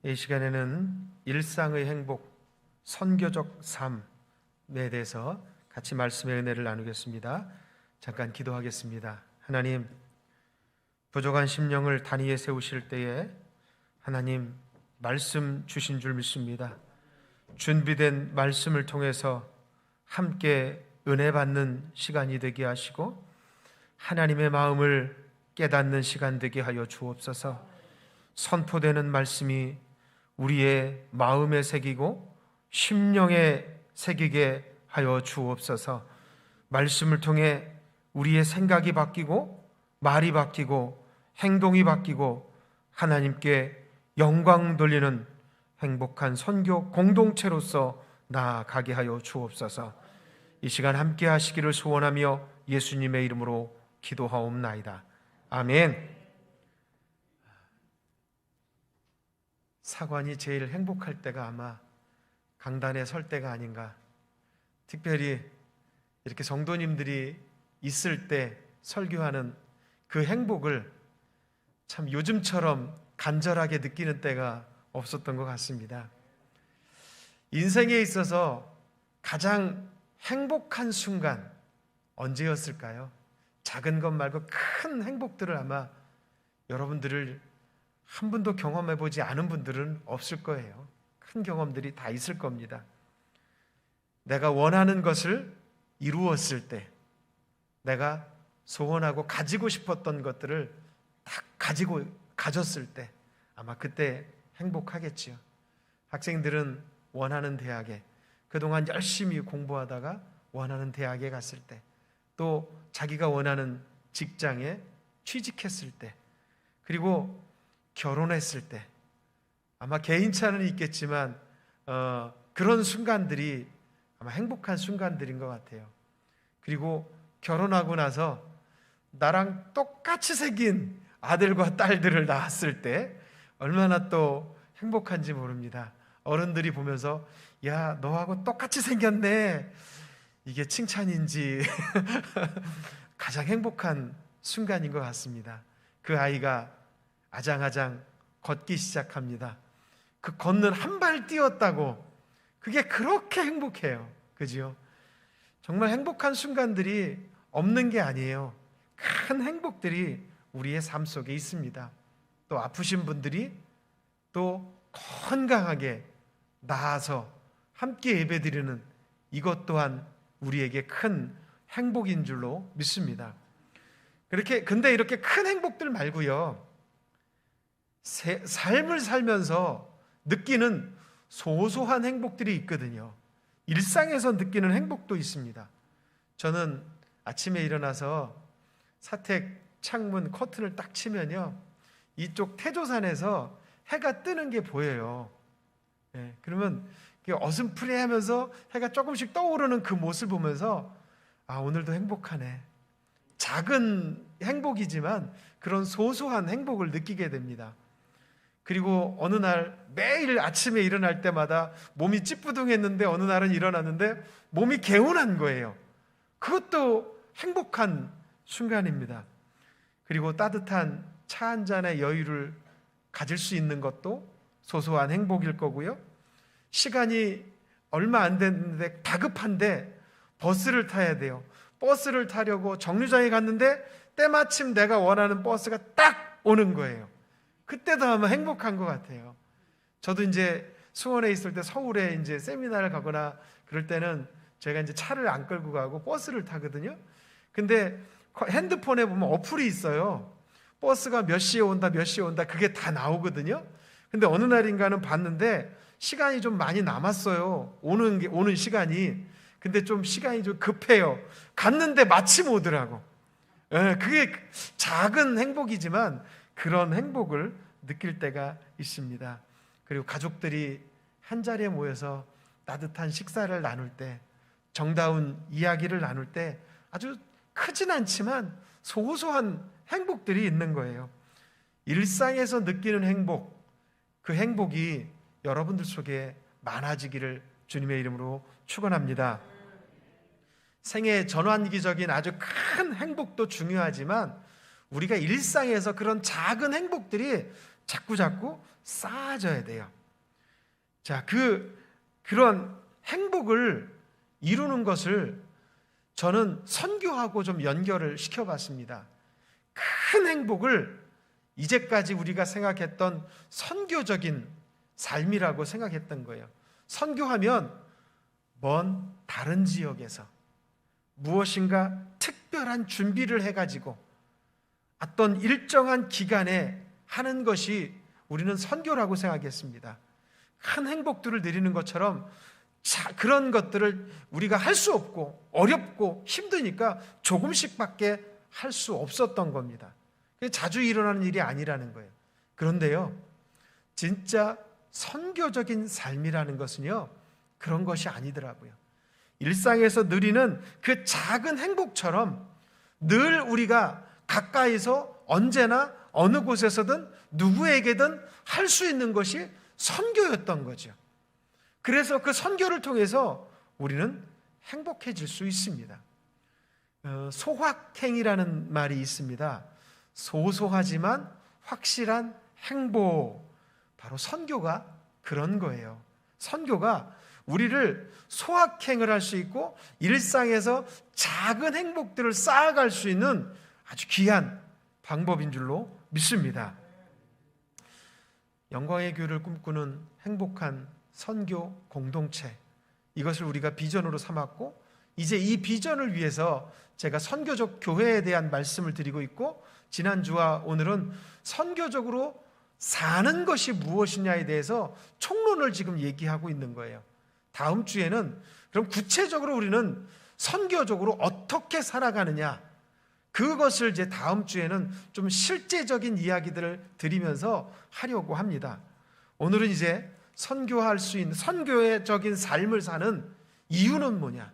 이 시간에는 일상의 행복, 선교적 삶에 대해서 같이 말씀의 은혜를 나누겠습니다. 잠깐 기도하겠습니다. 하나님, 부족한 심령을 단위에 세우실 때에 하나님 말씀 주신 줄 믿습니다. 준비된 말씀을 통해서 함께 은혜 받는 시간이 되게 하시고 하나님의 마음을 깨닫는 시간 되게 하여 주옵소서. 선포되는 말씀이 우리의 마음에 새기고 심령에 새기게 하여 주옵소서. 말씀을 통해 우리의 생각이 바뀌고 말이 바뀌고 행동이 바뀌고 하나님께 영광 돌리는 행복한 선교 공동체로서 나아가게 하여 주옵소서. 이 시간 함께 하시기를 소원하며 예수님의 이름으로 기도하옵나이다. 아멘. 사관이 제일 행복할 때가 아마 강단에 설 때가 아닌가. 특별히 이렇게 성도님들이 있을 때 설교하는 그 행복을 참 요즘처럼 간절하게 느끼는 때가 없었던 것 같습니다. 인생에 있어서 가장 행복한 순간 언제였을까요? 작은 것 말고 큰 행복들을 아마 여러분들을 한 번도 경험해 보지 않은 분들은 없을 거예요. 큰 경험들이 다 있을 겁니다. 내가 원하는 것을 이루었을 때, 내가 소원하고 가지고 싶었던 것들을 딱 가졌을 때 아마 그때 행복하겠지요. 학생들은 원하는 대학에, 그동안 열심히 공부하다가 원하는 대학에 갔을 때, 또 자기가 원하는 직장에 취직했을 때, 그리고 결혼했을 때, 아마 개인차는 있겠지만 그런 순간들이 아마 행복한 순간들인 것 같아요. 그리고 결혼하고 나서 나랑 똑같이 생긴 아들과 딸들을 낳았을 때 얼마나 또 행복한지 모릅니다. 어른들이 보면서 야, 너하고 똑같이 생겼네, 이게 칭찬인지 가장 행복한 순간인 것 같습니다. 그 아이가 아장아장 걷기 시작합니다. 그 걷는 한 발 뛰었다고 그게 그렇게 행복해요. 그죠? 정말 행복한 순간들이 없는 게 아니에요. 큰 행복들이 우리의 삶 속에 있습니다. 또 아프신 분들이 또 건강하게 나아서 함께 예배드리는 이것 또한 우리에게 큰 행복인 줄로 믿습니다. 근데 이렇게 큰 행복들 말고요, 삶을 살면서 느끼는 소소한 행복들이 있거든요. 일상에서 느끼는 행복도 있습니다. 저는 아침에 일어나서 사택 창문 커튼을 딱 치면요, 이쪽 태조산에서 해가 뜨는 게 보여요. 그러면 어슴푸레하면서 해가 조금씩 떠오르는 그 모습을 보면서 아, 오늘도 행복하네. 작은 행복이지만 그런 소소한 행복을 느끼게 됩니다. 그리고 어느 날 매일 아침에 일어날 때마다 몸이 찌뿌둥했는데 어느 날은 일어났는데 몸이 개운한 거예요. 그것도 행복한 순간입니다. 그리고 따뜻한 차 한 잔의 여유를 가질 수 있는 것도 소소한 행복일 거고요. 시간이 얼마 안 됐는데 다급한데 버스를 타야 돼요. 버스를 타려고 정류장에 갔는데 때마침 내가 원하는 버스가 딱 오는 거예요. 그때도 아마 행복한 것 같아요. 저도 이제 수원에 있을 때 서울에 이제 세미나를 가거나 그럴 때는 제가 이제 차를 안 끌고 가고 버스를 타거든요. 근데 핸드폰에 보면 어플이 있어요. 버스가 몇 시에 온다, 몇 시에 온다, 그게 다 나오거든요. 근데 어느 날인가는 봤는데 시간이 좀 많이 남았어요. 오는 시간이. 근데 좀 시간이 좀 급해요. 갔는데 마침 오더라고. 그게 작은 행복이지만 그런 행복을 느낄 때가 있습니다. 그리고 가족들이 한 자리에 모여서 따뜻한 식사를 나눌 때, 정다운 이야기를 나눌 때 아주 크진 않지만 소소한 행복들이 있는 거예요. 일상에서 느끼는 행복, 그 행복이 여러분들 속에 많아지기를 주님의 이름으로 축원합니다. 생애 전환기적인 아주 큰 행복도 중요하지만 우리가 일상에서 그런 작은 행복들이 자꾸자꾸 쌓아져야 돼요. 자, 그런 행복을 이루는 것을 저는 선교하고 좀 연결을 시켜봤습니다. 큰 행복을 이제까지 우리가 생각했던 선교적인 삶이라고 생각했던 거예요. 선교하면 먼 다른 지역에서 무엇인가 특별한 준비를 해가지고 어떤 일정한 기간에 하는 것이 우리는 선교라고 생각했습니다. 큰 행복들을 누리는 것처럼 그런 것들을 우리가 할 수 없고 어렵고 힘드니까 조금씩밖에 할 수 없었던 겁니다. 자주 일어나는 일이 아니라는 거예요. 그런데요, 진짜 선교적인 삶이라는 것은요, 그런 것이 아니더라고요. 일상에서 누리는 그 작은 행복처럼 늘 우리가 가까이서 언제나 어느 곳에서든 누구에게든 할 수 있는 것이 선교였던 거죠. 그래서 그 선교를 통해서 우리는 행복해질 수 있습니다. 소확행이라는 말이 있습니다. 소소하지만 확실한 행복. 바로 선교가 그런 거예요. 선교가 우리를 소확행을 할 수 있고 일상에서 작은 행복들을 쌓아갈 수 있는 아주 귀한 방법인 줄로 믿습니다. 영광의 교회를 꿈꾸는 행복한 선교 공동체, 이것을 우리가 비전으로 삼았고 이제 이 비전을 위해서 제가 선교적 교회에 대한 말씀을 드리고 있고, 지난주와 오늘은 선교적으로 사는 것이 무엇이냐에 대해서 총론을 지금 얘기하고 있는 거예요. 다음 주에는 그럼 구체적으로 우리는 선교적으로 어떻게 살아가느냐, 그것을 이제 다음 주에는 좀 실제적인 이야기들을 드리면서 하려고 합니다. 오늘은 이제 선교할 수 있는 선교적인 삶을 사는 이유는 뭐냐,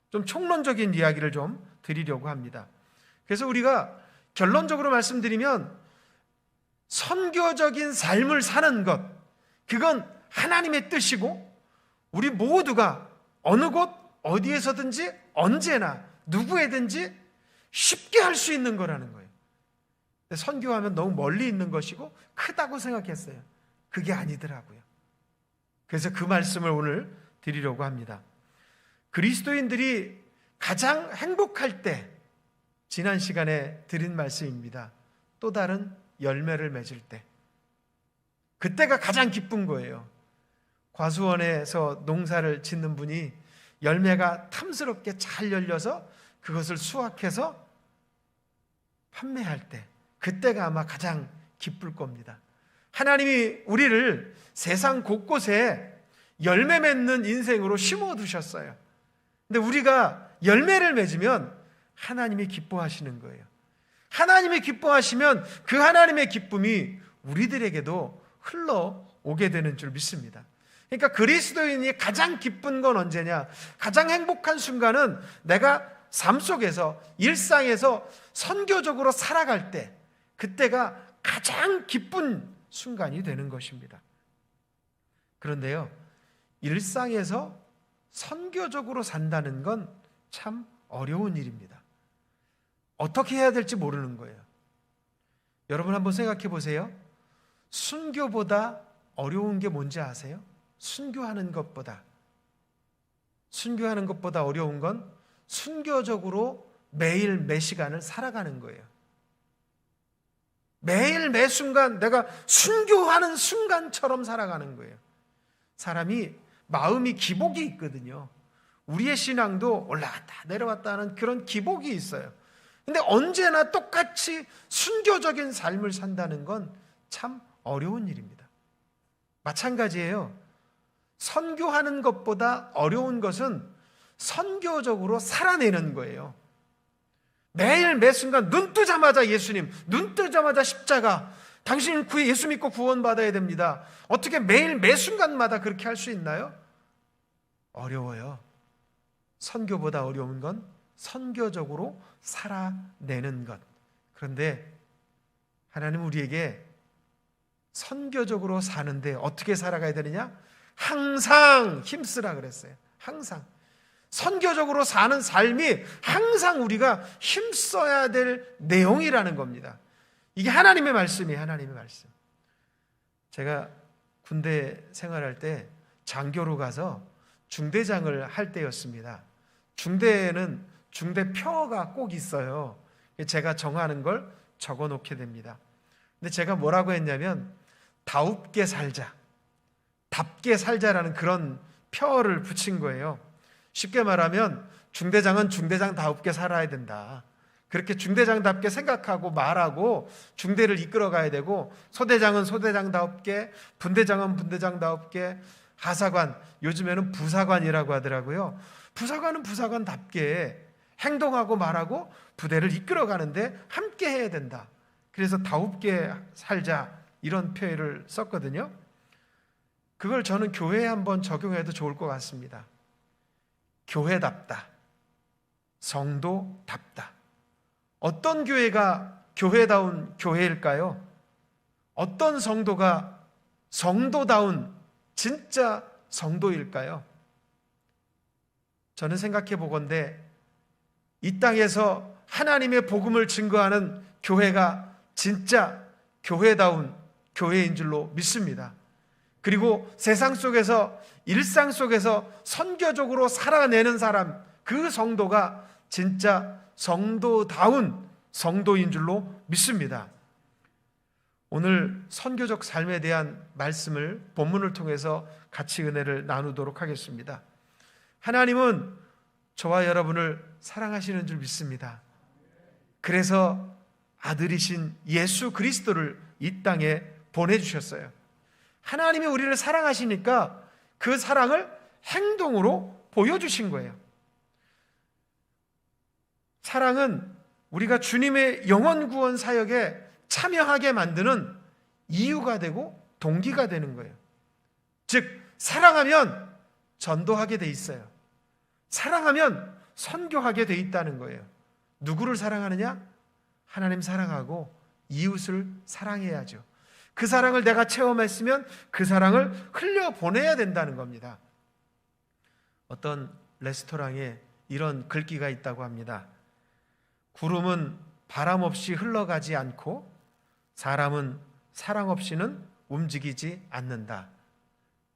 좀 총론적인 이야기를 좀 드리려고 합니다. 그래서 우리가 결론적으로 말씀드리면 선교적인 삶을 사는 것, 그건 하나님의 뜻이고 우리 모두가 어느 곳 어디에서든지 언제나 누구에든지 쉽게 할 수 있는 거라는 거예요. 선교하면 너무 멀리 있는 것이고 크다고 생각했어요. 그게 아니더라고요. 그래서 그 말씀을 오늘 드리려고 합니다. 그리스도인들이 가장 행복할 때, 지난 시간에 드린 말씀입니다. 또 다른 열매를 맺을 때, 그때가 가장 기쁜 거예요. 과수원에서 농사를 짓는 분이 열매가 탐스럽게 잘 열려서 그것을 수확해서 판매할 때, 그때가 아마 가장 기쁠 겁니다. 하나님이 우리를 세상 곳곳에 열매 맺는 인생으로 심어두셨어요. 근데 우리가 열매를 맺으면 하나님이 기뻐하시는 거예요. 하나님이 기뻐하시면 그 하나님의 기쁨이 우리들에게도 흘러오게 되는 줄 믿습니다. 그러니까 그리스도인이 가장 기쁜 건 언제냐? 가장 행복한 순간은 내가 삶 속에서, 일상에서 선교적으로 살아갈 때, 그때가 가장 기쁜 순간이 되는 것입니다. 그런데요, 일상에서 선교적으로 산다는 건 참 어려운 일입니다. 어떻게 해야 될지 모르는 거예요. 여러분 한번 생각해 보세요. 순교보다 어려운 게 뭔지 아세요? 순교하는 것보다 어려운 건 순교적으로 매일 매 시간을 살아가는 거예요. 매일 매 순간 내가 순교하는 순간처럼 살아가는 거예요. 사람이 마음이 기복이 있거든요. 우리의 신앙도 올라갔다 내려갔다 하는 그런 기복이 있어요. 근데 언제나 똑같이 순교적인 삶을 산다는 건 참 어려운 일입니다. 마찬가지예요. 선교하는 것보다 어려운 것은 선교적으로 살아내는 거예요. 매일 매 순간 눈 뜨자마자 예수님, 눈 뜨자마자 십자가, 당신 예수 믿고 구원받아야 됩니다. 어떻게 매일 매 순간마다 그렇게 할 수 있나요? 어려워요. 선교보다 어려운 건 선교적으로 살아내는 것. 그런데 하나님은 우리에게 선교적으로 사는데 어떻게 살아가야 되느냐? 항상 힘쓰라 그랬어요. 항상. 선교적으로 사는 삶이 항상 우리가 힘써야 될 내용이라는 겁니다. 이게 하나님의 말씀이에요. 하나님의 말씀. 제가 군대 생활할 때 장교로 가서 중대장을 할 때였습니다. 중대에는 중대표가 꼭 있어요. 제가 정하는 걸 적어 놓게 됩니다. 근데 제가 뭐라고 했냐면 다웁게 살자, 답게 살자라는 그런 표어를 붙인 거예요. 쉽게 말하면 중대장은 중대장다웁게 살아야 된다. 그렇게 중대장답게 생각하고 말하고 중대를 이끌어 가야 되고, 소대장은 소대장다웁게, 분대장은 분대장다웁게, 하사관, 요즘에는 부사관이라고 하더라고요. 부사관은 부사관답게 행동하고 말하고 부대를 이끌어 가는데 함께 해야 된다. 그래서 다웁게 살자, 이런 표현을 썼거든요. 그걸 저는 교회에 한번 적용해도 좋을 것 같습니다. 교회답다, 성도답다. 어떤 교회가 교회다운 교회일까요? 어떤 성도가 성도다운 진짜 성도일까요? 저는 생각해 보건대 이 땅에서 하나님의 복음을 증거하는 교회가 진짜 교회다운 교회인 줄로 믿습니다. 그리고 세상 속에서, 일상 속에서 선교적으로 살아내는 사람, 그 성도가 진짜 성도다운 성도인 줄로 믿습니다. 오늘 선교적 삶에 대한 말씀을 본문을 통해서 같이 은혜를 나누도록 하겠습니다. 하나님은 저와 여러분을 사랑하시는 줄 믿습니다. 그래서 아들이신 예수 그리스도를 이 땅에 보내주셨어요. 하나님이 우리를 사랑하시니까 그 사랑을 행동으로 보여주신 거예요. 사랑은 우리가 주님의 영원 구원 사역에 참여하게 만드는 이유가 되고 동기가 되는 거예요. 즉, 사랑하면 전도하게 돼 있어요. 사랑하면 선교하게 돼 있다는 거예요. 누구를 사랑하느냐? 하나님 사랑하고 이웃을 사랑해야죠. 그 사랑을 내가 체험했으면 그 사랑을 흘려보내야 된다는 겁니다. 어떤 레스토랑에 이런 글귀가 있다고 합니다. 구름은 바람 없이 흘러가지 않고 사람은 사랑 없이는 움직이지 않는다.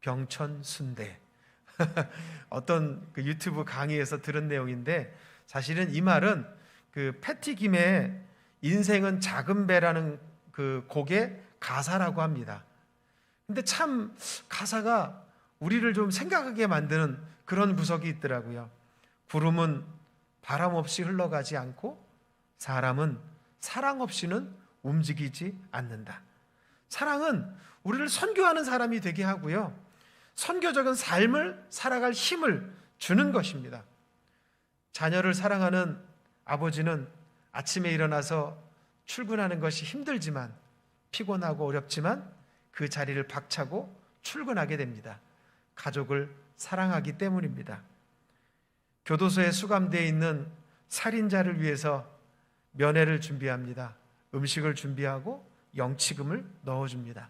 병천순대. 어떤 그 유튜브 강의에서 들은 내용인데, 사실은 이 말은 그 패티 김의 인생은 작은 배라는 그 곡의 가사라고 합니다. 근데 참 가사가 우리를 좀 생각하게 만드는 그런 구석이 있더라고요. 구름은 바람 없이 흘러가지 않고 사람은 사랑 없이는 움직이지 않는다. 사랑은 우리를 선교하는 사람이 되게 하고요, 선교적인 삶을 살아갈 힘을 주는 것입니다. 자녀를 사랑하는 아버지는 아침에 일어나서 출근하는 것이 힘들지만, 피곤하고 어렵지만 그 자리를 박차고 출근하게 됩니다. 가족을 사랑하기 때문입니다. 교도소에 수감되어 있는 살인자를 위해서 면회를 준비합니다. 음식을 준비하고 영치금을 넣어줍니다.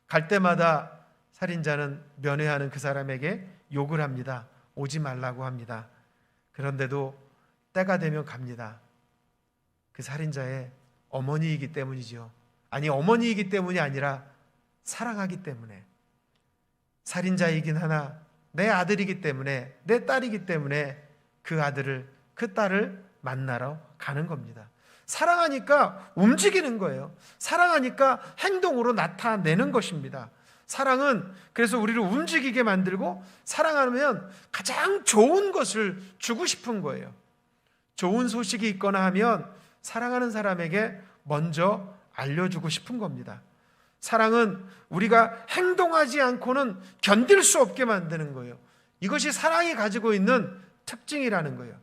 갈 때마다 살인자는 면회하는 그 사람에게 욕을 합니다. 오지 말라고 합니다. 그런데도 때가 되면 갑니다. 그 살인자의 어머니이기 때문이죠. 아니, 어머니이기 때문이 아니라 사랑하기 때문에, 살인자이긴 하나 내 아들이기 때문에, 내 딸이기 때문에 그 아들을, 그 딸을 만나러 가는 겁니다. 사랑하니까 움직이는 거예요. 사랑하니까 행동으로 나타내는 것입니다. 사랑은 그래서 우리를 움직이게 만들고, 사랑하면 가장 좋은 것을 주고 싶은 거예요. 좋은 소식이 있거나 하면 사랑하는 사람에게 먼저 알려주고 싶은 겁니다. 사랑은 우리가 행동하지 않고는 견딜 수 없게 만드는 거예요. 이것이 사랑이 가지고 있는 특징이라는 거예요.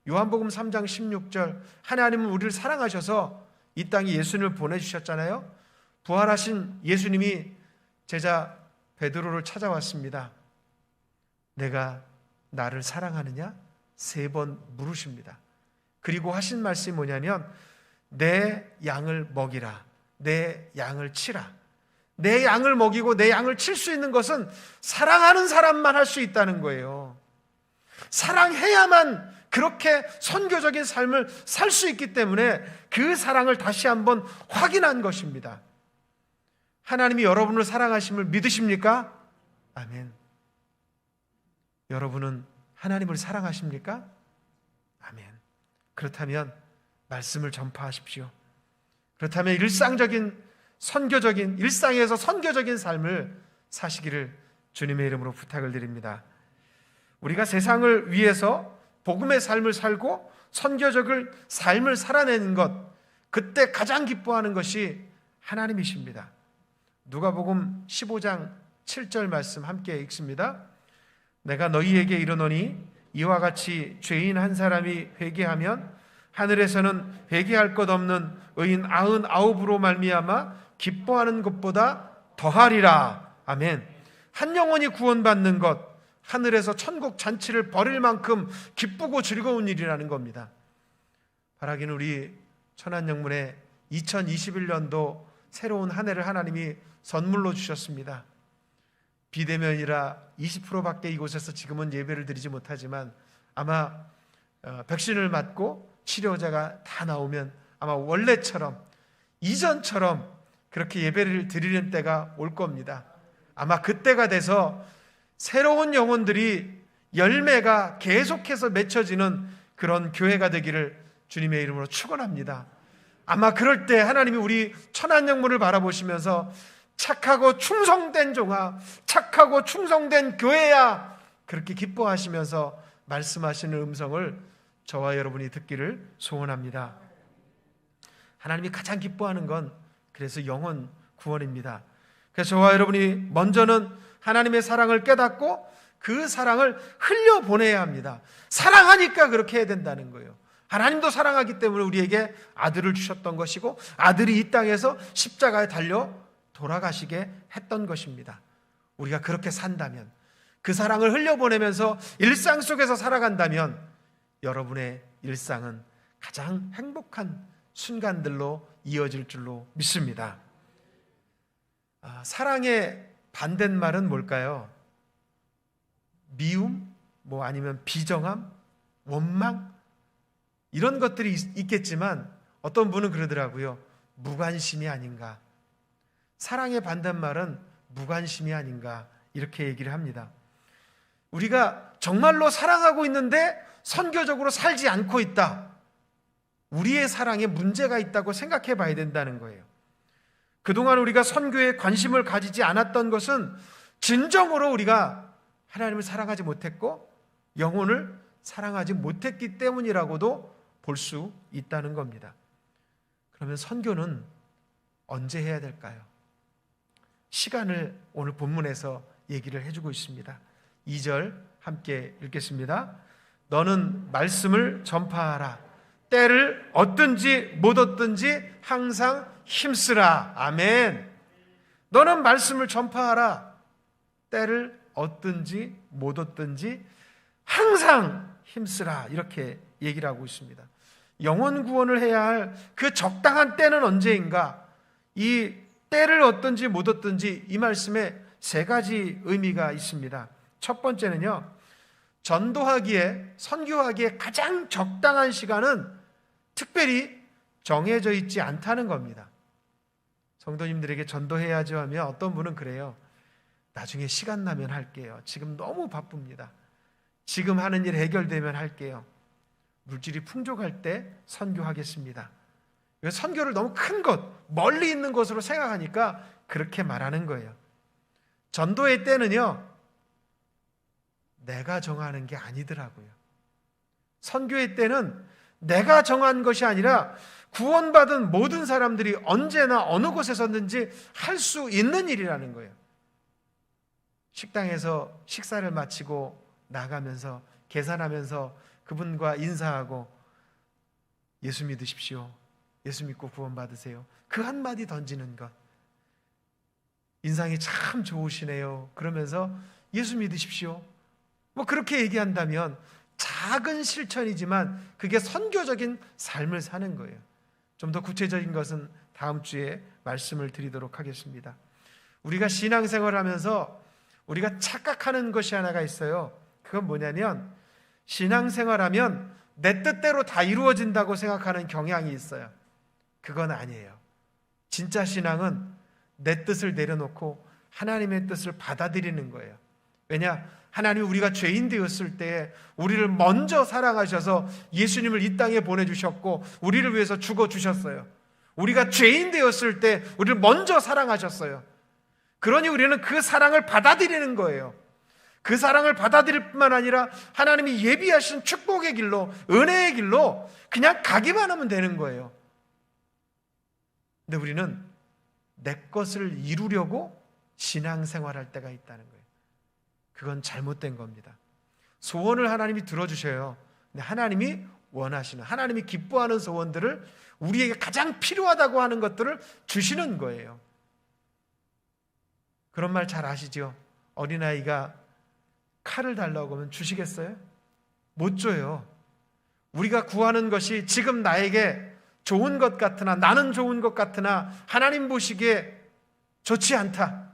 요한복음 3장 16절, 하나님은 우리를 사랑하셔서 이 땅에 예수님을 보내주셨잖아요. 부활하신 예수님이 제자 베드로를 찾아왔습니다. 내가 나를 사랑하느냐? 3번 물으십니다. 그리고 하신 말씀이 뭐냐면, 내 양을 먹이라, 내 양을 치라. 내 양을 먹이고 내 양을 칠 수 있는 것은 사랑하는 사람만 할 수 있다는 거예요. 사랑해야만 그렇게 선교적인 삶을 살 수 있기 때문에 그 사랑을 다시 한번 확인한 것입니다. 하나님이 여러분을 사랑하심을 믿으십니까? 아멘. 여러분은 하나님을 사랑하십니까? 아멘. 그렇다면 말씀을 전파하십시오. 그렇다면 일상에서 선교적인 삶을 사시기를 주님의 이름으로 부탁을 드립니다. 우리가 세상을 위해서 복음의 삶을 살고 선교적인 삶을 살아내는 것, 그때 가장 기뻐하는 것이 하나님이십니다. 누가복음 15장 7절 말씀 함께 읽습니다. 내가 너희에게 이르노니 이와 같이 죄인 한 사람이 회개하면 하늘에서는 회개할 것 없는 의인 99으로 말미암아 기뻐하는 것보다 더하리라. 아멘. 한 영혼이 구원받는 것, 하늘에서 천국 잔치를 벌일 만큼 기쁘고 즐거운 일이라는 겁니다. 바라기는 우리 천안영문의 2021년도 새로운 한 해를 하나님이 선물로 주셨습니다. 비대면이라 20%밖에 이곳에서 지금은 예배를 드리지 못하지만 아마 백신을 맞고 치료자가 다 나오면 아마 원래처럼, 이전처럼 그렇게 예배를 드리는 때가 올 겁니다. 아마 그때가 돼서 새로운 영혼들이 열매가 계속해서 맺혀지는 그런 교회가 되기를 주님의 이름으로 축원합니다. 아마 그럴 때 하나님이 우리 천안영문을 바라보시면서 착하고 충성된 종아, 착하고 충성된 교회야, 그렇게 기뻐하시면서 말씀하시는 음성을 저와 여러분이 듣기를 소원합니다. 하나님이 가장 기뻐하는 건 그래서 영혼 구원입니다. 그래서 저와 여러분이 먼저는 하나님의 사랑을 깨닫고 그 사랑을 흘려보내야 합니다. 사랑하니까 그렇게 해야 된다는 거예요. 하나님도 사랑하기 때문에 우리에게 아들을 주셨던 것이고 아들이 이 땅에서 십자가에 달려 돌아가시게 했던 것입니다. 우리가 그렇게 산다면, 그 사랑을 흘려보내면서 일상 속에서 살아간다면 여러분의 일상은 가장 행복한 순간들로 이어질 줄로 믿습니다. 사랑의 반대말은 뭘까요? 미움? 아니면 비정함? 원망? 이런 것들이 있겠지만 어떤 분은 그러더라고요. 무관심이 아닌가. 사랑의 반대말은 무관심이 아닌가, 이렇게 얘기를 합니다. 우리가 정말로 사랑하고 있는데 선교적으로 살지 않고 있다. 우리의 사랑에 문제가 있다고 생각해 봐야 된다는 거예요. 그동안 우리가 선교에 관심을 가지지 않았던 것은 진정으로 우리가 하나님을 사랑하지 못했고 영혼을 사랑하지 못했기 때문이라고도 볼 수 있다는 겁니다. 그러면 선교는 언제 해야 될까요? 시간을 오늘 본문에서 얘기를 해주고 있습니다. 2절 함께 읽겠습니다. 너는 말씀을 전파하라. 때를 얻든지 못 얻든지 항상 힘쓰라. 아멘. 너는 말씀을 전파하라. 때를 얻든지 못 얻든지 항상 힘쓰라. 이렇게 얘기를 하고 있습니다. 영혼 구원을 해야 할 그 적당한 때는 언제인가? 이 때를 얻든지 못 얻든지 이 말씀에 세 가지 의미가 있습니다. 첫 번째는요, 전도하기에, 선교하기에 가장 적당한 시간은 특별히 정해져 있지 않다는 겁니다. 성도님들에게 전도해야죠 하면 어떤 분은 그래요. 나중에 시간 나면 할게요. 지금 너무 바쁩니다. 지금 하는 일 해결되면 할게요. 물질이 풍족할 때 선교하겠습니다. 선교를 너무 큰 것, 멀리 있는 것으로 생각하니까 그렇게 말하는 거예요. 전도의 때는요, 내가 정하는 게 아니더라고요. 선교의 때는 내가 정한 것이 아니라 구원받은 모든 사람들이 언제나 어느 곳에서든지 할 수 있는 일이라는 거예요. 식당에서 식사를 마치고 나가면서 계산하면서 그분과 인사하고 예수 믿으십시오. 예수 믿고 구원받으세요. 그 한마디 던지는 것. 인상이 참 좋으시네요. 그러면서 예수 믿으십시오. 그렇게 얘기한다면 작은 실천이지만 그게 선교적인 삶을 사는 거예요. 좀 더 구체적인 것은 다음 주에 말씀을 드리도록 하겠습니다. 우리가 신앙생활을 하면서 우리가 착각하는 것이 하나가 있어요. 그건 뭐냐면 신앙생활하면 내 뜻대로 다 이루어진다고 생각하는 경향이 있어요. 그건 아니에요. 진짜 신앙은 내 뜻을 내려놓고 하나님의 뜻을 받아들이는 거예요. 왜냐? 하나님이 우리가 죄인 되었을 때 우리를 먼저 사랑하셔서 예수님을 이 땅에 보내주셨고 우리를 위해서 죽어주셨어요. 우리가 죄인 되었을 때 우리를 먼저 사랑하셨어요. 그러니 우리는 그 사랑을 받아들이는 거예요. 그 사랑을 받아들일 뿐만 아니라 하나님이 예비하신 축복의 길로, 은혜의 길로 그냥 가기만 하면 되는 거예요. 근데 우리는 내 것을 이루려고 신앙생활할 때가 있다는 거예요. 그건 잘못된 겁니다. 소원을 하나님이 들어주셔요. 근데 하나님이 원하시는, 하나님이 기뻐하는 소원들을, 우리에게 가장 필요하다고 하는 것들을 주시는 거예요. 그런 말 잘 아시죠? 어린아이가 칼을 달라고 하면 주시겠어요? 못 줘요. 우리가 구하는 것이 지금 나에게 좋은 것 같으나, 나는 좋은 것 같으나 하나님 보시기에 좋지 않다,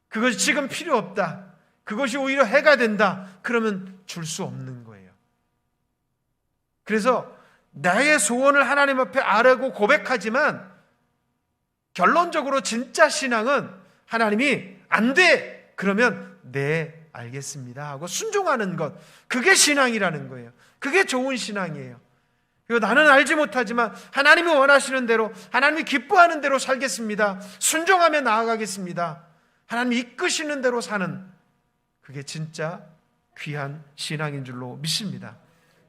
그것이 지금 필요 없다, 그것이 오히려 해가 된다, 그러면 줄 수 없는 거예요. 그래서 나의 소원을 하나님 앞에 아뢰고 고백하지만 결론적으로 진짜 신앙은 하나님이 안 돼! 그러면 네, 알겠습니다 하고 순종하는 것, 그게 신앙이라는 거예요. 그게 좋은 신앙이에요. 그리고 나는 알지 못하지만 하나님이 원하시는 대로, 하나님이 기뻐하는 대로 살겠습니다, 순종하며 나아가겠습니다, 하나님이 이끄시는 대로 사는, 그게 진짜 귀한 신앙인 줄로 믿습니다.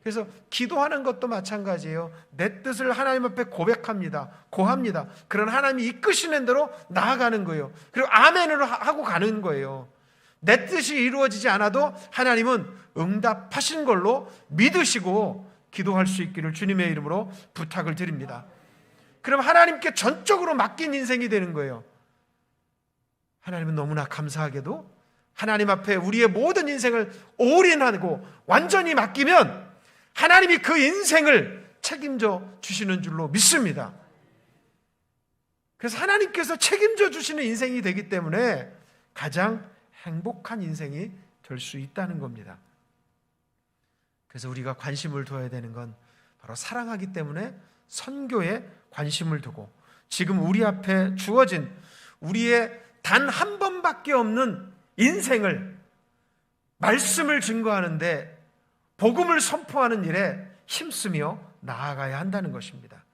그래서 기도하는 것도 마찬가지예요. 내 뜻을 하나님 앞에 고백합니다, 고합니다. 그런 하나님이 이끄시는 대로 나아가는 거예요. 그리고 아멘으로 하고 가는 거예요. 내 뜻이 이루어지지 않아도 하나님은 응답하신 걸로 믿으시고 기도할 수 있기를 주님의 이름으로 부탁을 드립니다. 그럼 하나님께 전적으로 맡긴 인생이 되는 거예요. 하나님은 너무나 감사하게도 하나님 앞에 우리의 모든 인생을 올인하고 완전히 맡기면 하나님이 그 인생을 책임져 주시는 줄로 믿습니다. 그래서 하나님께서 책임져 주시는 인생이 되기 때문에 가장 행복한 인생이 될 수 있다는 겁니다. 그래서 우리가 관심을 둬야 되는 건 바로 사랑하기 때문에 선교에 관심을 두고, 지금 우리 앞에 주어진 우리의 단 한 번밖에 없는 인생을 말씀을 증거하는데, 복음을 선포하는 일에 힘쓰며 나아가야 한다는 것입니다.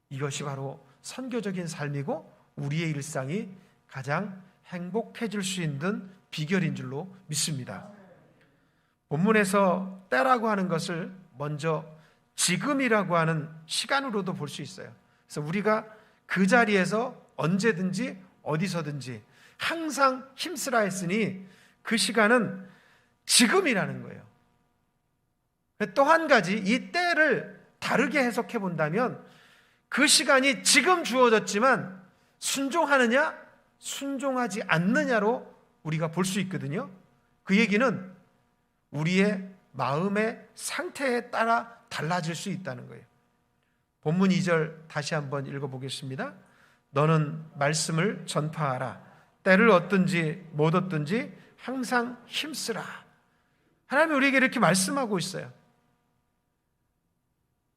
이것이 바로 선교적인 삶이고 우리의 일상이 가장 행복해질 수 있는 비결인 줄로 믿습니다. 본문에서 때라고 하는 것을 먼저 지금이라고 하는 시간으로도 볼 수 있어요. 그래서 우리가 그 자리에서 언제든지 어디서든지 항상 힘쓰라 했으니 그 시간은 지금이라는 거예요. 또 한 가지, 이 때를 다르게 해석해 본다면 그 시간이 지금 주어졌지만 순종하느냐 순종하지 않느냐로 우리가 볼 수 있거든요. 그 얘기는 우리의 마음의 상태에 따라 달라질 수 있다는 거예요. 본문 2절 다시 한번 읽어보겠습니다. 너는 말씀을 전파하라. 때를 얻든지 못 얻든지 항상 힘쓰라. 하나님이 우리에게 이렇게 말씀하고 있어요.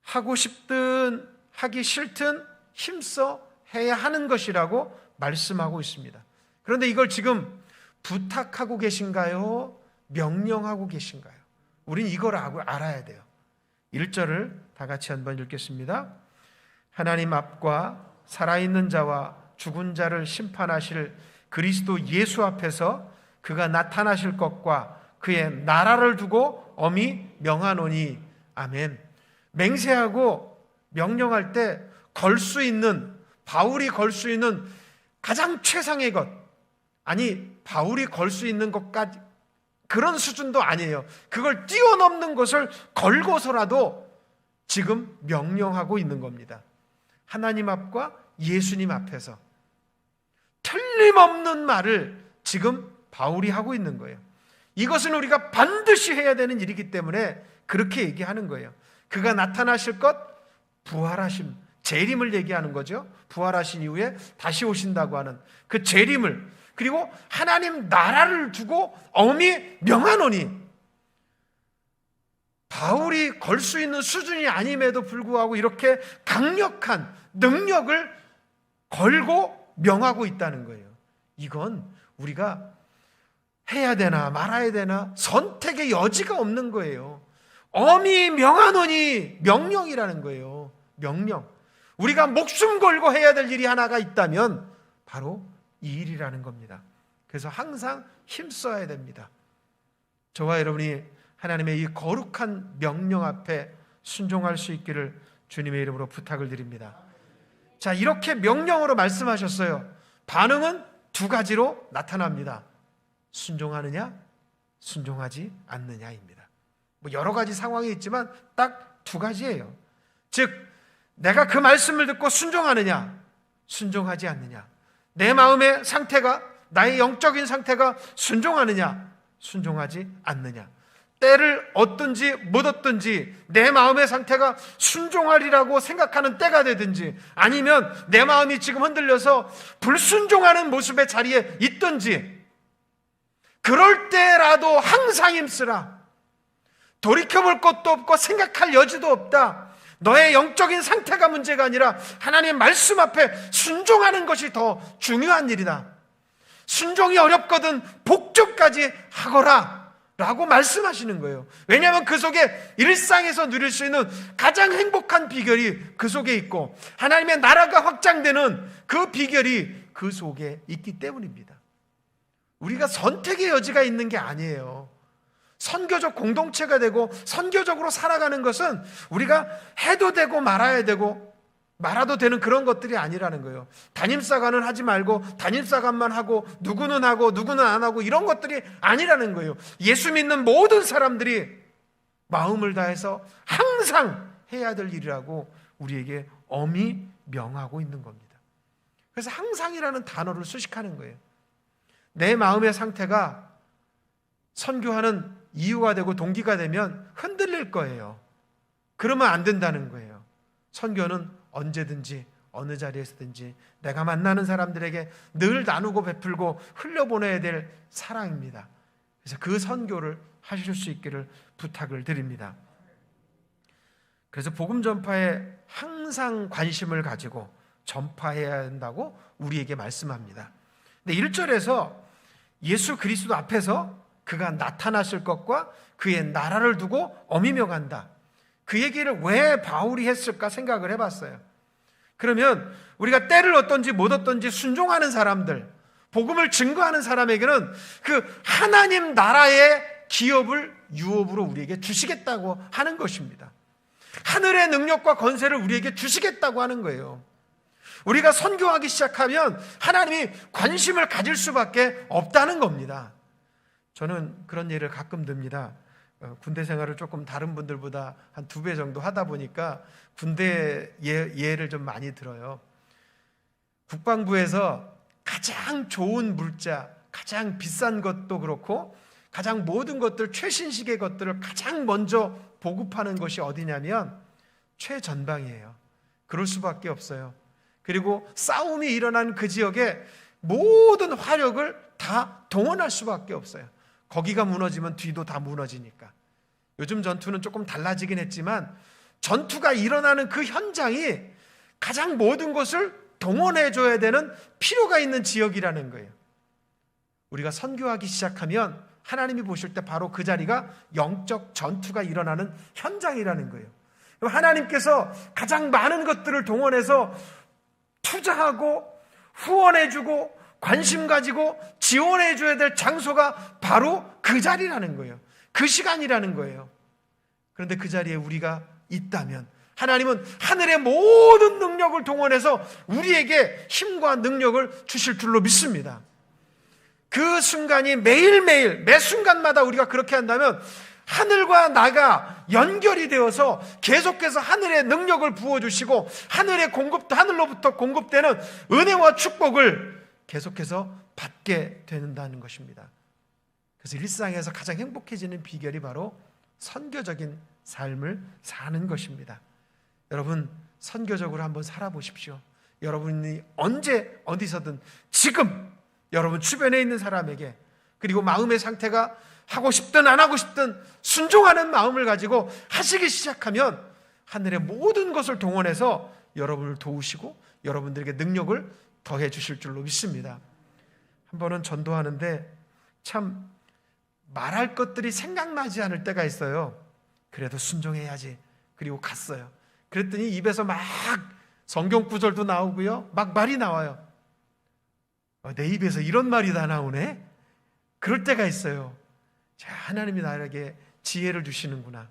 하고 싶든 하기 싫든 힘써 해야 하는 것이라고 말씀하고 있습니다. 그런데 이걸 지금 부탁하고 계신가요? 명령하고 계신가요? 우린 이걸 알아야 돼요. 1절을 다 같이 한번 읽겠습니다. 하나님 앞과 살아있는 자와 죽은 자를 심판하실 그리스도 예수 앞에서 그가 나타나실 것과 그의 나라를 두고 엄히 명하노니 아멘. 맹세하고 명령할 때 걸 수 있는, 바울이 걸 수 있는 가장 최상의 것, 아니 바울이 걸 수 있는 것까지 그런 수준도 아니에요. 그걸 뛰어넘는 것을 걸고서라도 지금 명령하고 있는 겁니다. 하나님 앞과 예수님 앞에서 틀림없는 말을 지금 바울이 하고 있는 거예요. 이것은 우리가 반드시 해야 되는 일이기 때문에 그렇게 얘기하는 거예요. 그가 나타나실 것, 부활하심, 재림을 얘기하는 거죠. 부활하신 이후에 다시 오신다고 하는 그 재림을, 그리고 하나님 나라를 두고 엄히 명하노니, 바울이 걸 수 있는 수준이 아님에도 불구하고 이렇게 강력한 능력을 걸고 명하고 있다는 거예요. 이건 우리가 해야 되나 말아야 되나 선택의 여지가 없는 거예요. 엄히 명하노니 명령이라는 거예요. 명령. 우리가 목숨 걸고 해야 될 일이 하나가 있다면 바로 이 일이라는 겁니다. 그래서 항상 힘써야 됩니다. 저와 여러분이 하나님의 이 거룩한 명령 앞에 순종할 수 있기를 주님의 이름으로 부탁을 드립니다. 자, 이렇게 명령으로 말씀하셨어요. 반응은 두 가지로 나타납니다. 순종하느냐, 순종하지 않느냐입니다. 뭐 여러 가지 상황이 있지만 딱 두 가지예요. 즉, 내가 그 말씀을 듣고 순종하느냐, 순종하지 않느냐. 내 마음의 상태가, 나의 영적인 상태가 순종하느냐, 순종하지 않느냐. 때를 얻든지 못 얻든지 내 마음의 상태가 순종하리라고 생각하는 때가 되든지 아니면 내 마음이 지금 흔들려서 불순종하는 모습의 자리에 있든지 그럴 때라도 항상 힘쓰라. 돌이켜볼 것도 없고 생각할 여지도 없다. 너의 영적인 상태가 문제가 아니라 하나님의 말씀 앞에 순종하는 것이 더 중요한 일이다. 순종이 어렵거든 복종까지 하거라 라고 말씀하시는 거예요. 왜냐하면 그 속에 일상에서 누릴 수 있는 가장 행복한 비결이 그 속에 있고 하나님의 나라가 확장되는 그 비결이 그 속에 있기 때문입니다. 우리가 선택의 여지가 있는 게 아니에요. 선교적 공동체가 되고 선교적으로 살아가는 것은 우리가 해도 되고 말아야 되고 말아도 되는 그런 것들이 아니라는 거예요. 담임사관은 하지 말고 담임사관만 하고 누구는 안 하고 이런 것들이 아니라는 거예요. 예수 믿는 모든 사람들이 마음을 다해서 항상 해야 될 일이라고 우리에게 엄히 명하고 있는 겁니다. 그래서 항상이라는 단어를 수식하는 거예요. 내 마음의 상태가 선교하는 이유가 되고 동기가 되면 흔들릴 거예요. 그러면 안 된다는 거예요. 선교는 언제든지 어느 자리에서든지 내가 만나는 사람들에게 늘 나누고 베풀고 흘려보내야 될 사랑입니다. 그래서 그 선교를 하실 수 있기를 부탁을 드립니다. 그래서 복음 전파에 항상 관심을 가지고 전파해야 한다고 우리에게 말씀합니다. 근데 1절에서 예수 그리스도 앞에서 그가 나타나실 것과 그의 나라를 두고 엄히 명한다. 그 얘기를 왜 바울이 했을까 생각을 해봤어요. 그러면 우리가 때를 얻든지 못 얻든지 순종하는 사람들, 복음을 증거하는 사람에게는 그 하나님 나라의 기업을 유업으로 우리에게 주시겠다고 하는 것입니다. 하늘의 능력과 권세를 우리에게 주시겠다고 하는 거예요. 우리가 선교하기 시작하면 하나님이 관심을 가질 수밖에 없다는 겁니다. 저는 그런 예를 가끔 듭니다. 군대 생활을 조금 다른 분들보다 한 2배 정도 하다 보니까 군대 예를 좀 많이 들어요. 국방부에서 가장 좋은 물자, 가장 비싼 것도 그렇고 가장 모든 것들, 최신식의 것들을 가장 먼저 보급하는 것이 어디냐면 최전방이에요. 그럴 수밖에 없어요. 그리고 싸움이 일어난 그 지역에 모든 화력을 다 동원할 수밖에 없어요. 거기가 무너지면 뒤도 다 무너지니까. 요즘 전투는 조금 달라지긴 했지만 전투가 일어나는 그 현장이 가장 모든 것을 동원해줘야 되는 필요가 있는 지역이라는 거예요. 우리가 선교하기 시작하면 하나님이 보실 때 바로 그 자리가 영적 전투가 일어나는 현장이라는 거예요. 하나님께서 가장 많은 것들을 동원해서 투자하고 후원해주고 관심 가지고 지원해줘야 될 장소가 바로 그 자리라는 거예요. 그 시간이라는 거예요. 그런데 그 자리에 우리가 있다면 하나님은 하늘의 모든 능력을 동원해서 우리에게 힘과 능력을 주실 줄로 믿습니다. 그 순간이 매일매일 매 순간마다 우리가 그렇게 한다면 하늘과 나가 연결이 되어서 계속해서 하늘의 능력을 부어주시고 하늘로부터 공급되는 은혜와 축복을 계속해서 받게 된다는 것입니다. 그래서 일상에서 가장 행복해지는 비결이 바로 선교적인 삶을 사는 것입니다. 여러분, 선교적으로 한번 살아보십시오. 여러분이 언제 어디서든 지금 여러분 주변에 있는 사람에게, 그리고 마음의 상태가 하고 싶든 안 하고 싶든 순종하는 마음을 가지고 하시기 시작하면 하늘의 모든 것을 동원해서 여러분을 도우시고 여러분들에게 능력을 더해 주실 줄로 믿습니다. 한 번은 전도하는데 참 말할 것들이 생각나지 않을 때가 있어요. 그래도 순종해야지. 그리고 갔어요. 그랬더니 입에서 막 성경 구절도 나오고요, 막 말이 나와요. 내 입에서 이런 말이 다 나오네? 그럴 때가 있어요. 자, 하나님이 나에게 지혜를 주시는구나.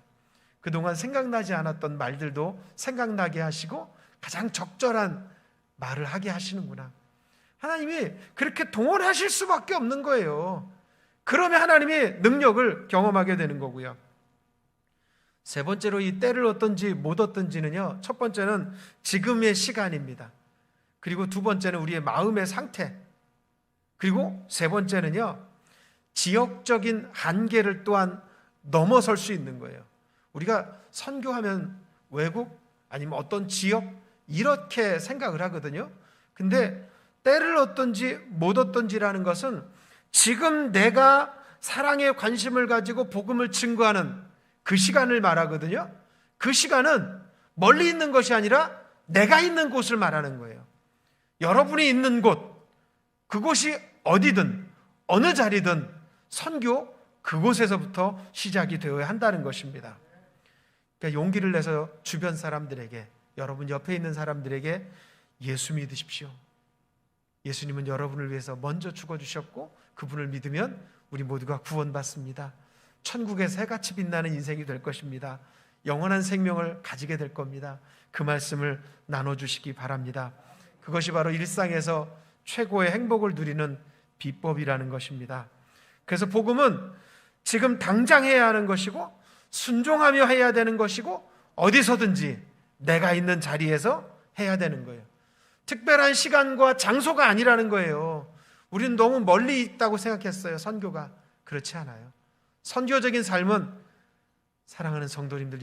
그동안 생각나지 않았던 말들도 생각나게 하시고 가장 적절한 말을 하게 하시는구나. 하나님이 그렇게 동원하실 수밖에 없는 거예요. 그러면 하나님의 능력을 경험하게 되는 거고요. 세 번째로 이 때를 얻든지 못 얻든지는요, 첫 번째는 지금의 시간입니다. 그리고 두 번째는 우리의 마음의 상태, 그리고 세 번째는요, 지역적인 한계를 또한 넘어설 수 있는 거예요. 우리가 선교하면 외국 아니면 어떤 지역 이렇게 생각을 하거든요. 근데 때를 얻든지 못 얻든지라는 것은 지금 내가 사랑에 관심을 가지고 복음을 증거하는 그 시간을 말하거든요. 그 시간은 멀리 있는 것이 아니라 내가 있는 곳을 말하는 거예요. 여러분이 있는 곳, 그곳이 어디든 어느 자리든 선교 그곳에서부터 시작이 되어야 한다는 것입니다. 그러니까 용기를 내서 주변 사람들에게, 여러분 옆에 있는 사람들에게 예수 믿으십시오. 예수님은 여러분을 위해서 먼저 죽어주셨고 그분을 믿으면 우리 모두가 구원받습니다. 천국의 새같이 빛나는 인생이 될 것입니다. 영원한 생명을 가지게 될 겁니다. 그 말씀을 나눠주시기 바랍니다. 그것이 바로 일상에서 최고의 행복을 누리는 비법이라는 것입니다. 그래서 복음은 지금 당장 해야 하는 것이고 순종하며 해야 되는 것이고 어디서든지 내가 있는 자리에서 해야 되는 거예요. 특별한 시간과 장소가 아니라는 거예요. 우리는 너무 멀리 있다고 생각했어요. 선교가 그렇지 않아요. 선교적인 삶은 사랑하는 성도님들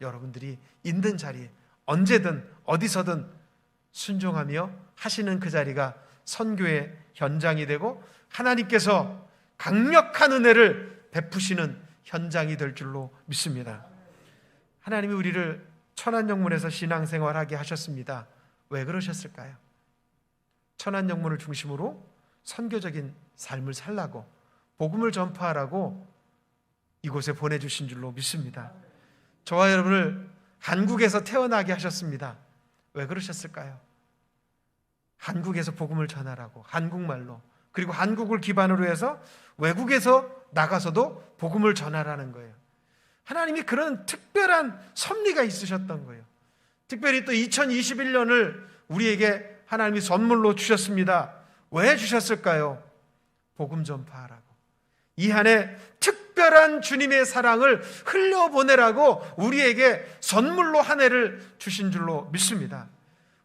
여러분들이 있는 자리에 언제든 어디서든 순종하며 하시는 그 자리가 선교의 현장이 되고 하나님께서 강력한 은혜를 베푸시는 현장이 될 줄로 믿습니다. 하나님이 우리를 천안영문에서 신앙생활하게 하셨습니다. 왜 그러셨을까요? 천안영문을 중심으로 선교적인 삶을 살라고, 복음을 전파하라고 이곳에 보내주신 줄로 믿습니다. 저와 여러분을 한국에서 태어나게 하셨습니다. 왜 그러셨을까요? 한국에서 복음을 전하라고, 한국말로, 그리고 한국을 기반으로 해서 외국에서 나가서도 복음을 전하라는 거예요. 하나님이 그런 특별한 섭리가 있으셨던 거예요. 특별히 또 2021년을 우리에게 하나님이 선물로 주셨습니다. 왜 주셨을까요? 복음 전파하라고. 이 한 해 특별한 주님의 사랑을 흘려보내라고 우리에게 선물로 한 해를 주신 줄로 믿습니다.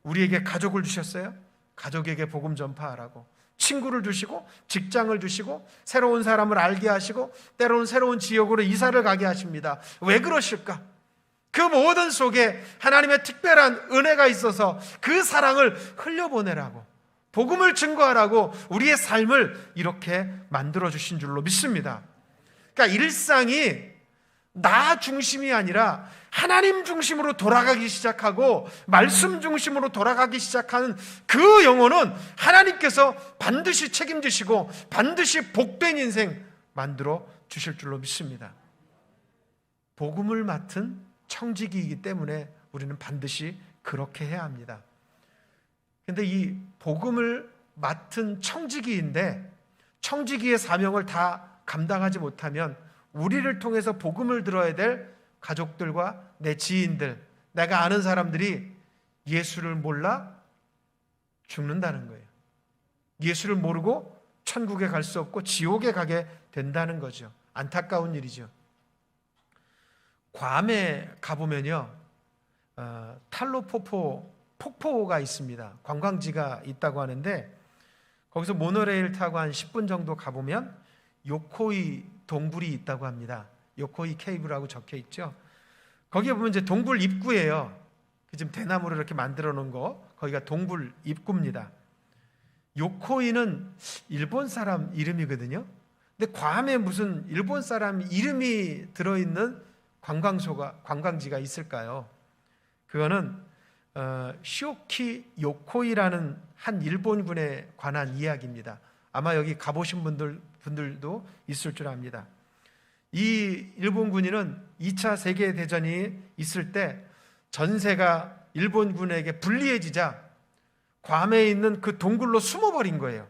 우리에게 가족을 주셨어요. 가족에게 복음 전파하라고. 친구를 주시고 직장을 주시고 새로운 사람을 알게 하시고 때로는 새로운 지역으로 이사를 가게 하십니다. 왜 그러실까? 그 모든 속에 하나님의 특별한 은혜가 있어서 그 사랑을 흘려보내라고, 복음을 증거하라고 우리의 삶을 이렇게 만들어주신 줄로 믿습니다. 그러니까 일상이 나 중심이 아니라 하나님 중심으로 돌아가기 시작하고 말씀 중심으로 돌아가기 시작하는 그 영혼은 하나님께서 반드시 책임지시고 반드시 복된 인생 만들어 주실 줄로 믿습니다. 복음을 맡은 청지기이기 때문에 우리는 반드시 그렇게 해야 합니다. 그런데 이 복음을 맡은 청지기인데 청지기의 사명을 다 감당하지 못하면 우리를 통해서 복음을 들어야 될 가족들과 내 지인들, 내가 아는 사람들이 예수를 몰라 죽는다는 거예요. 예수를 모르고 천국에 갈 수 없고 지옥에 가게 된다는 거죠. 안타까운 일이죠. 괌에 가보면요, 탈로 폭포가 있습니다. 관광지가 있다고 하는데 거기서 모노레일 타고 한 10분 정도 가보면 요코이 동굴이 있다고 합니다. 요코이 케이브라고 적혀 있죠. 거기에 보면 이제 동굴 입구예요. 지금 대나무로 이렇게 만들어 놓은 거, 거기가 동굴 입구입니다. 요코이는 일본 사람 이름이거든요. 근데 괌에 무슨 일본 사람 이름이 들어있는 관광지가 있을까요? 그거는 시오키 요코이라는 한 일본군에 관한 이야기입니다. 아마 여기 가보신 분들도 있을 줄 압니다. 이 일본 군인은 2차 세계대전이 있을 때 전세가 일본군에게 불리해지자 괌에 있는 그 동굴로 숨어버린 거예요.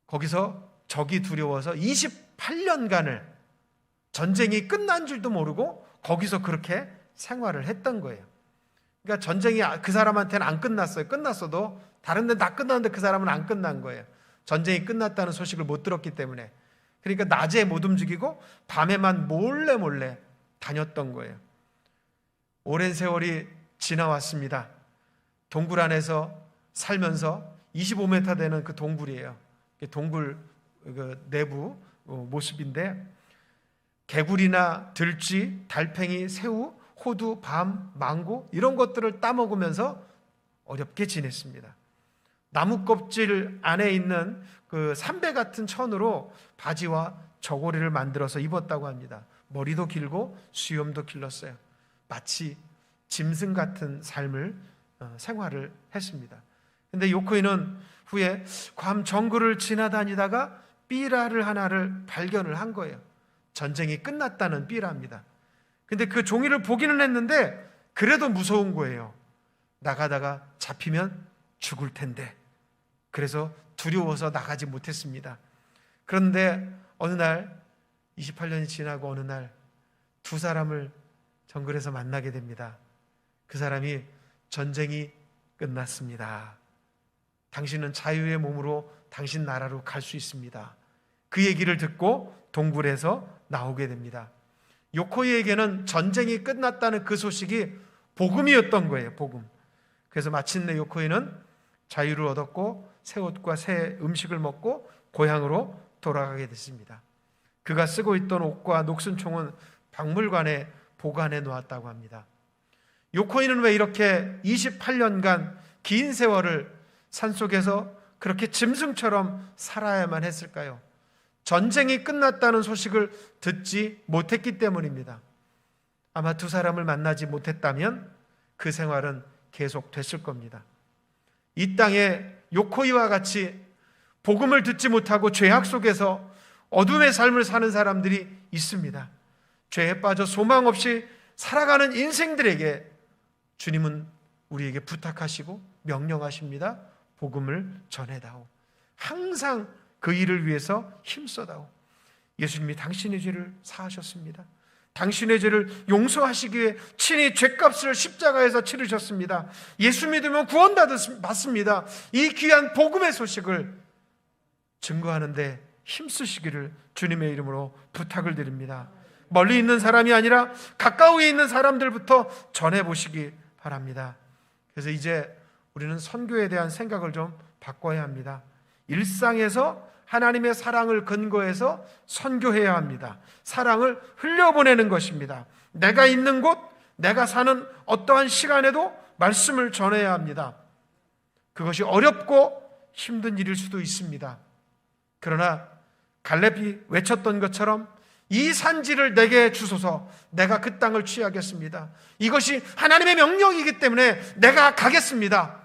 거기서 적이 두려워서 28년간을 전쟁이 끝난 줄도 모르고 거기서 그렇게 생활을 했던 거예요. 그러니까 전쟁이 그 사람한테는 안 끝났어요. 끝났어도 다른 데는 다 끝났는데 그 사람은 안 끝난 거예요. 전쟁이 끝났다는 소식을 못 들었기 때문에. 그러니까 낮에 못 움직이고 밤에만 몰래 다녔던 거예요. 오랜 세월이 지나왔습니다. 동굴 안에서 살면서 25m 되는 그 동굴이에요. 동굴 내부 모습인데 개구리나 들쥐, 달팽이, 새우, 호두, 밤, 망고 이런 것들을 따먹으면서 어렵게 지냈습니다. 나무 껍질 안에 있는 그 삼배 같은 천으로 바지와 저고리를 만들어서 입었다고 합니다. 머리도 길고 수염도 길렀어요. 마치 짐승 같은 삶을 생활을 했습니다. 근데 요코이는 후에 괌 정글을 지나다니다가 삐라를 하나를 발견을 한 거예요. 전쟁이 끝났다는 삐라입니다. 근데 그 종이를 보기는 했는데 그래도 무서운 거예요. 나가다가 잡히면 죽을 텐데. 그래서 두려워서 나가지 못했습니다. 그런데 어느 날 28년이 지나고 어느 날 두 사람을 정글에서 만나게 됩니다. 그 사람이 전쟁이 끝났습니다. 당신은 자유의 몸으로 당신 나라로 갈 수 있습니다. 그 얘기를 듣고 동굴에서 나오게 됩니다. 요코이에게는 전쟁이 끝났다는 그 소식이 복음이었던 거예요. 복음. 그래서 마침내 요코이는 자유를 얻었고 새 옷과 새 음식을 먹고 고향으로 돌아가게 됐습니다. 그가 쓰고 있던 옷과 녹슨총은 박물관에 보관해 놓았다고 합니다. 요코이는 왜 이렇게 28년간 긴 세월을 산속에서 그렇게 짐승처럼 살아야만 했을까요? 전쟁이 끝났다는 소식을 듣지 못했기 때문입니다. 아마 두 사람을 만나지 못했다면 그 생활은 계속됐을 겁니다. 이 땅에 요코이와 같이 복음을 듣지 못하고 죄악 속에서 어둠의 삶을 사는 사람들이 있습니다. 죄에 빠져 소망 없이 살아가는 인생들에게 주님은 우리에게 부탁하시고 명령하십니다. 복음을 전해다오. 항상 그 일을 위해서 힘써다오. 예수님이 당신의 죄를 사하셨습니다. 당신의 죄를 용서하시기 위해 친히 죄값을 십자가에서 치르셨습니다. 예수 믿으면 구원받습니다. 이 귀한 복음의 소식을 증거하는데 힘쓰시기를 주님의 이름으로 부탁을 드립니다. 멀리 있는 사람이 아니라 가까우에 있는 사람들부터 전해보시기 바랍니다. 그래서 이제 우리는 선교에 대한 생각을 좀 바꿔야 합니다. 일상에서 하나님의 사랑을 근거해서 선교해야 합니다. 사랑을 흘려보내는 것입니다. 내가 있는 곳, 내가 사는 어떠한 시간에도 말씀을 전해야 합니다. 그것이 어렵고 힘든 일일 수도 있습니다. 그러나 갈렙이 외쳤던 것처럼 이 산지를 내게 주소서, 내가 그 땅을 취하겠습니다. 이것이 하나님의 명령이기 때문에 내가 가겠습니다.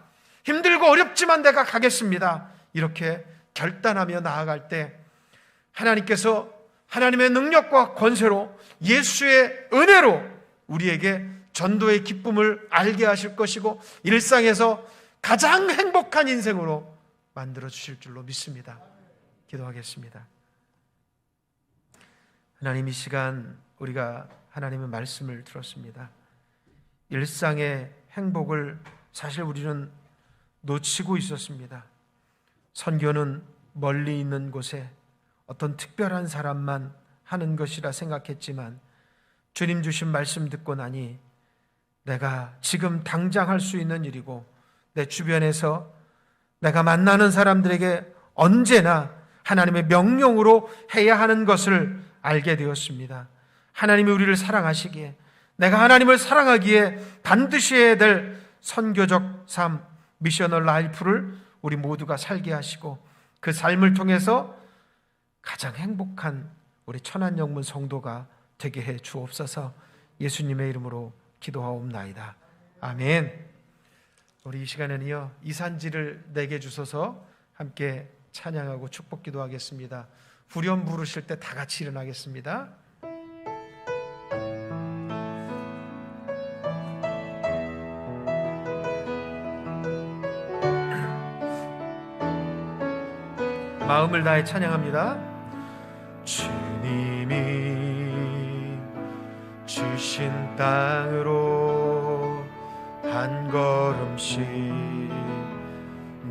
힘들고 어렵지만 내가 가겠습니다. 이렇게 결단하며 나아갈 때 하나님께서 하나님의 능력과 권세로 예수의 은혜로 우리에게 전도의 기쁨을 알게 하실 것이고 일상에서 가장 행복한 인생으로 만들어 주실 줄로 믿습니다. 기도하겠습니다. 하나님, 이 시간 우리가 하나님의 말씀을 들었습니다. 일상의 행복을 사실 우리는 놓치고 있었습니다. 선교는 멀리 있는 곳에 어떤 특별한 사람만 하는 것이라 생각했지만 주님 주신 말씀 듣고 나니 내가 지금 당장 할 수 있는 일이고 내 주변에서 내가 만나는 사람들에게 언제나 하나님의 명령으로 해야 하는 것을 알게 되었습니다. 하나님이 우리를 사랑하시기에, 내가 하나님을 사랑하기에 반드시 해야 될 선교적 삶, 미셔널 라이프를 우리 모두가 살게 하시고 그 삶을 통해서 가장 행복한 우리 천안영문 성도가 되게 해 주옵소서. 예수님의 이름으로 기도하옵나이다. 아멘. 우리 이 시간에는요, 이 산지를 내게 주소서, 함께 찬양하고 축복 기도하겠습니다. 후렴 부르실 때 다 같이 일어나겠습니다. 마음을 다해 찬양합니다. 주님이 주신 땅으로 한 걸음씩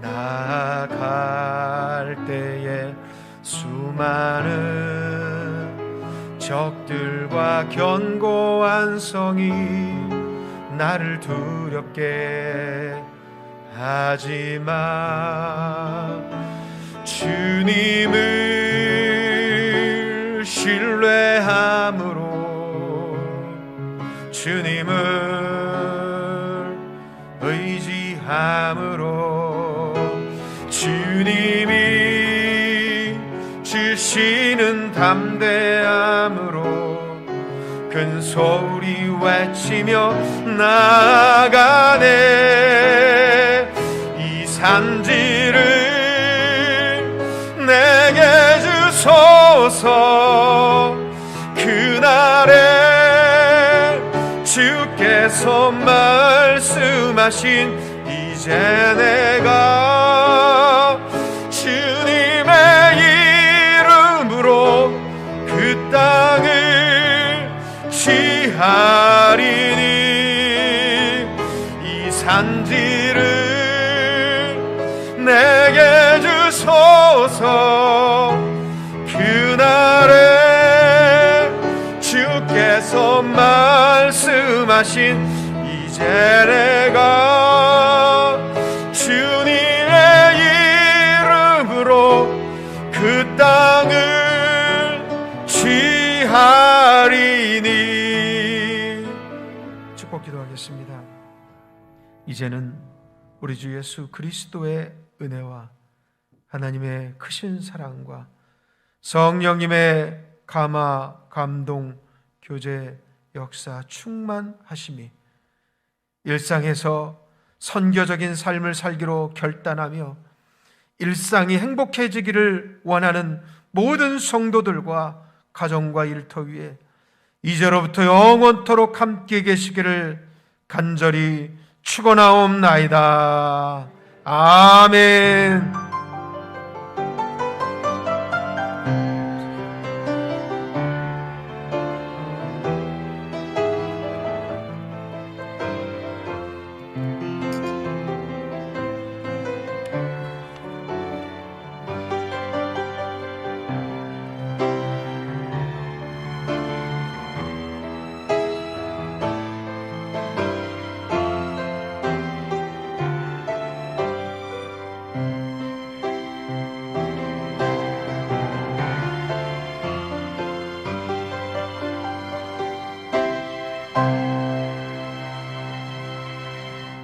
나아갈 때에 수많은 적들과 견고한 성이 나를 두렵게 하지만 주님을 신뢰함으로 주님을 의지함으로 주님이 주시는 담대함으로 큰 소리 외치며 나아가네. 이 산지를 내게 주소서. 그날에 주께서 말씀하신 이제 내가 주님의 이름으로 그 땅을 취하리니 이 산지를 내게 주소서. 그날에 주께서 말씀하신 이제 내가 주님의 이름으로 그 땅을 취하리니. 축복 기도하겠습니다. 이제는 우리 주 예수 그리스도의 은혜와 하나님의 크신 사랑과 성령님의 감화, 감동, 교제, 역사, 충만하심이 일상에서 선교적인 삶을 살기로 결단하며 일상이 행복해지기를 원하는 모든 성도들과 가정과 일터 위에 이제로부터 영원토록 함께 계시기를 간절히 축원하옵나이다. 아멘.